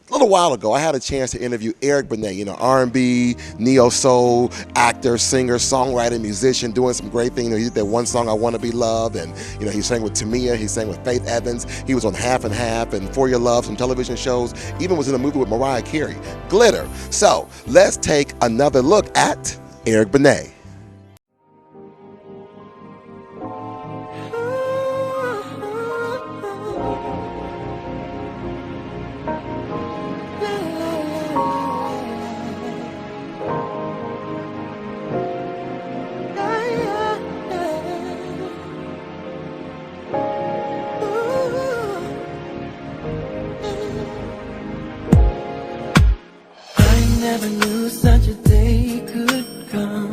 A little while ago, I had a chance to interview Eric Benet, R&B, neo soul actor, singer, songwriter, musician, doing some great things. He did that one song, "I Want to Be Loved," and he sang with Tamia, he sang with Faith Evans. He was on Half and Half and For Your Love, some television shows. Even was in a movie with Mariah Carey, Glitter. So let's take another look at Eric Benet. Never knew such a day could come,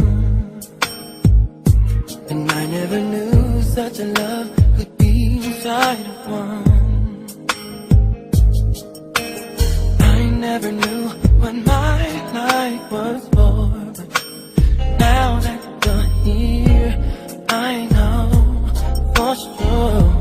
and I never knew such a love could be inside of one. I never knew what my life was for, but now that you're here, I know for sure.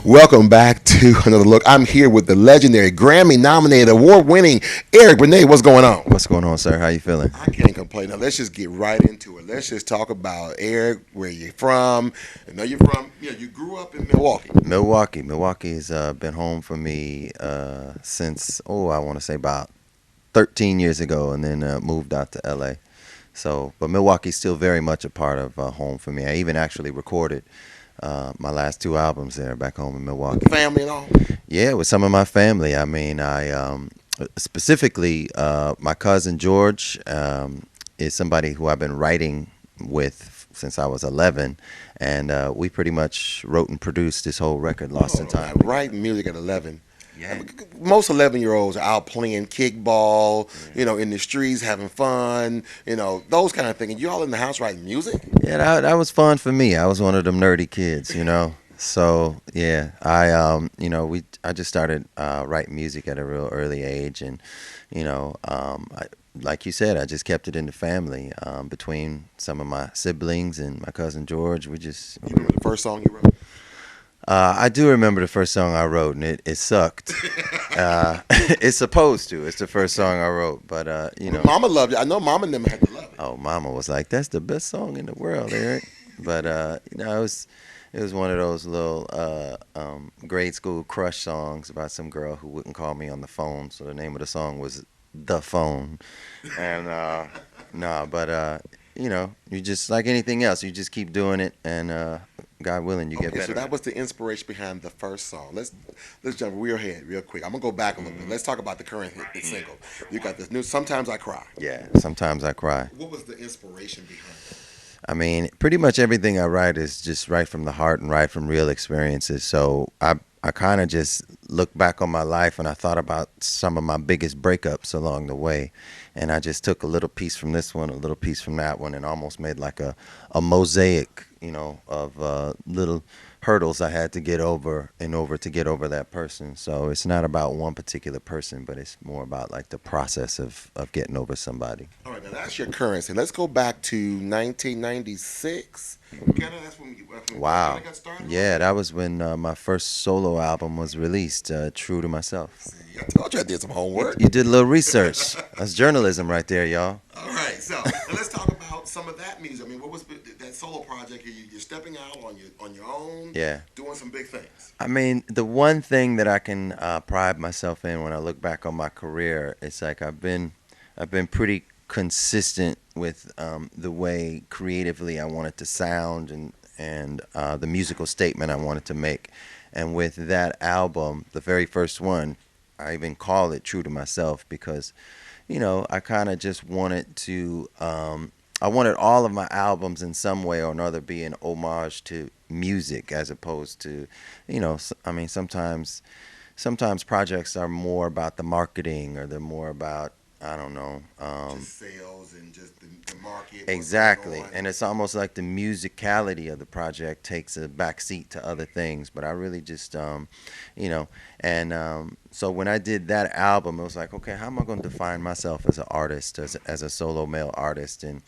Welcome back to another look. I'm here with the legendary, Grammy-nominated, award-winning Eric Benet. What's going on? What's going on, sir? How you feeling? I can't complain. Now let's just get right into it. Let's just talk about Eric, where you're from. I know you're from. You grew up in Milwaukee. Milwaukee's been home for me since I want to say about 13 years ago, and then moved out to LA. So, but Milwaukee's still very much a part of home for me. I even actually recorded my last two albums there back home in Milwaukee. Family and all? Yeah, with some of my family. I mean, specifically, my cousin George is somebody who I've been writing with since I was 11, and we pretty much wrote and produced this whole record, Lost in Time. Writing music at 11. Yeah. Most 11-year-olds are out playing kickball, in the streets, having fun, those kind of things. And you all in the house writing music? Yeah, that was fun for me. I was one of them nerdy kids, So yeah, I just started writing music at a real early age, and like you said, I just kept it in the family between some of my siblings and my cousin George. We just. You remember the first song you wrote? I do remember the first song I wrote, and it sucked. It's supposed to. It's the first song I wrote, but Mama loved it. I know Mama and them had to love it. Oh, Mama was like, "That's the best song in the world, Eric." But it was one of those little grade school crush songs about some girl who wouldn't call me on the phone. So the name of the song was "The Phone," and you just like anything else, you just keep doing it, and God willing, you get better. So that was the inspiration behind the first song. Let's jump real ahead, real quick. I'm gonna go back a little bit. Let's talk about the current hit single. You got this new "Sometimes I Cry." Yeah, Sometimes I Cry. What was the inspiration behind it? I mean, pretty much everything I write is just right from the heart and right from real experiences. So I kind of just look back on my life, and I thought about some of my biggest breakups along the way. And I just took a little piece from this one, a little piece from that one, and almost made like a mosaic, of little hurdles I had to get over to get over that person. So it's not about one particular person, but it's more about like the process of getting over somebody. All right, now that's your currency. Let's go back to 1996. That's when Wow. got started? Yeah, that was when my first solo album was released, True to Myself. See, I told you I did some homework. You did a little research. That's journalism right there, y'all. All right, so now let's talk about some of that music. I mean, what was that solo project? You're stepping out on your own, Yeah. doing some big things. I mean, the one thing that I can pride myself in when I look back on my career, it's like I've been pretty consistent with the way creatively I wanted to sound and the musical statement I wanted to make. And with that album, the very first one, I even call it True to Myself because, I kind of just wanted to, I wanted all of my albums in some way or another be an homage to music as opposed to, I mean, sometimes projects are more about the marketing or they're more about, I don't know. Just sales and just the market. Exactly. And it's almost like the musicality of the project takes a backseat to other things. But I really just, so when I did that album, it was like, okay, how am I going to define myself as an artist, as a solo male artist? And,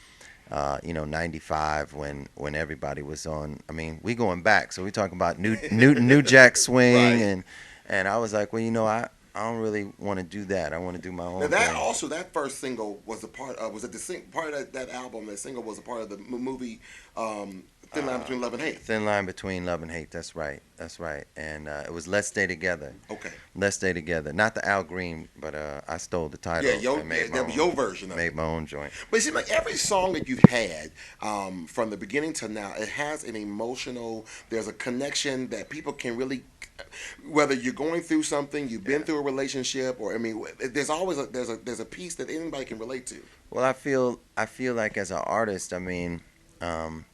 95 when everybody was on, I mean, we going back. So we talking about New Jack Swing Right. And I was like, well, I don't really want to do that. I want to do my own Now that thing. also that first single was a part of was it part of that album? That single was a part of the movie Thin Line Between Love and Hate. Thin line between love and hate. That's right. That's right. And it was Let's Stay Together. Okay. Let's Stay Together. Not the Al Green, but I stole the title. Yeah, and made my that was own- your version of it. Made my own joint. But it seems like every song that you've had, from the beginning to now, it has an emotional. There's a connection that people can really, whether you're going through something, you've been through a relationship, or I mean, there's always there's a piece that anybody can relate to. Well, I feel like as an artist, I mean,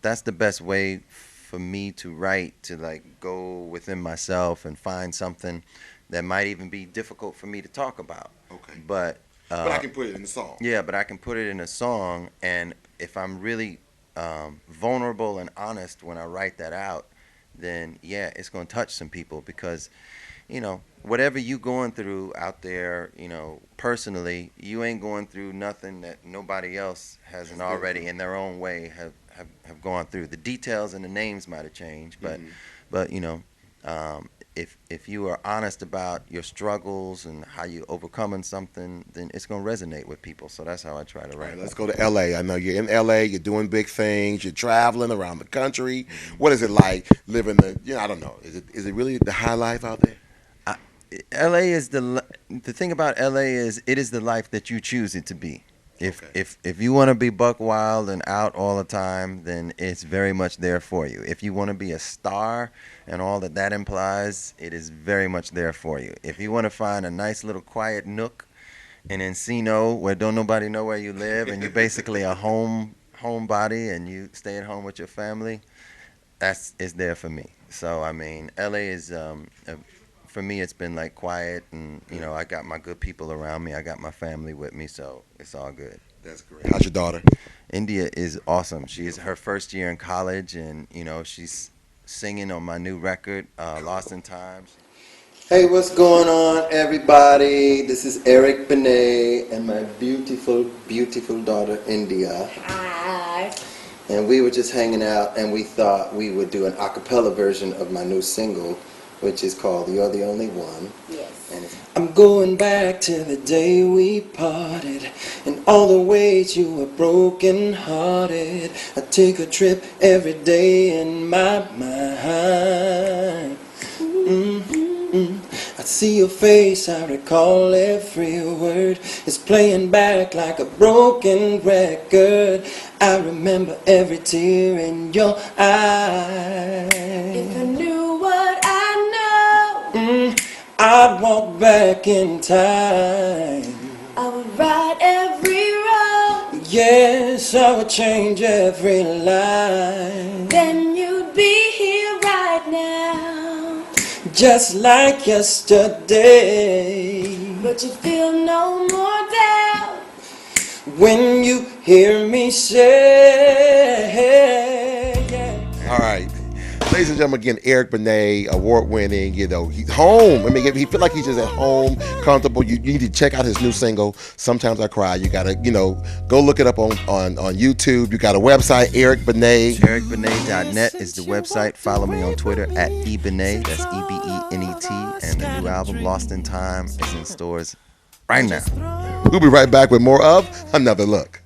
that's the best way for me to write, to like go within myself and find something that might even be difficult for me to talk about. Okay. But I can put it in the song. yeah, but I can put it in a song, and if I'm really vulnerable and honest when I write that out, then yeah, it's gonna touch some people because, whatever you going through out there, personally, you ain't going through nothing that nobody else hasn't already in their own way have gone through. The details and the names might have changed, but if you are honest about your struggles and how you overcoming something, then it's gonna resonate with people. So that's how I try to All write. right, let's go to LA. I know you're in LA. You're doing big things. You're traveling around the country. What is it like living I don't know. Is it really the high life out there? LA is the thing about LA is it is the life that you choose it to be. If you want to be buck wild and out all the time, then it's very much there for you. If you want to be a star and all that implies, it is very much there for you. If you want to find a nice little quiet nook in Encino where don't nobody know where you live and you're basically a homebody and you stay at home with your family, is there for me. So I mean, LA is for me, it's been like quiet, and I got my good people around me. I got my family with me, so it's all good. That's great. How's your daughter? India is awesome. She is her first year in college, and she's singing on my new record, Lost in Time. Hey, what's going on, everybody? This is Eric Benet and my beautiful, beautiful daughter, India. Hi. And we were just hanging out, and we thought we would do an a cappella version of my new single, which is called You're the Only One. Yes. And I'm going back to the day we parted, and all the ways you were broken hearted. I take a trip every day in my mind. I see your face, I recall every word. It's playing back like a broken record. I remember every tear in your eye. If I knew what I know, I'd walk back in time. I would right every wrong. Yes, I would change every line. Then you'd be here right now. Just like yesterday. But you feel no more doubt. When you hear me say, All right. Ladies and gentlemen, again, Eric Benet, award-winning, he's home. I mean, if he feel like he's just at home, comfortable, you need to check out his new single, Sometimes I Cry. You got to, go look it up on YouTube. You got a website, Eric Benet. EricBenet.net is the website. Follow me on Twitter at eBenet, that's EBENET, and the new album, Lost in Time, is in stores right now. We'll be right back with more of Another Look.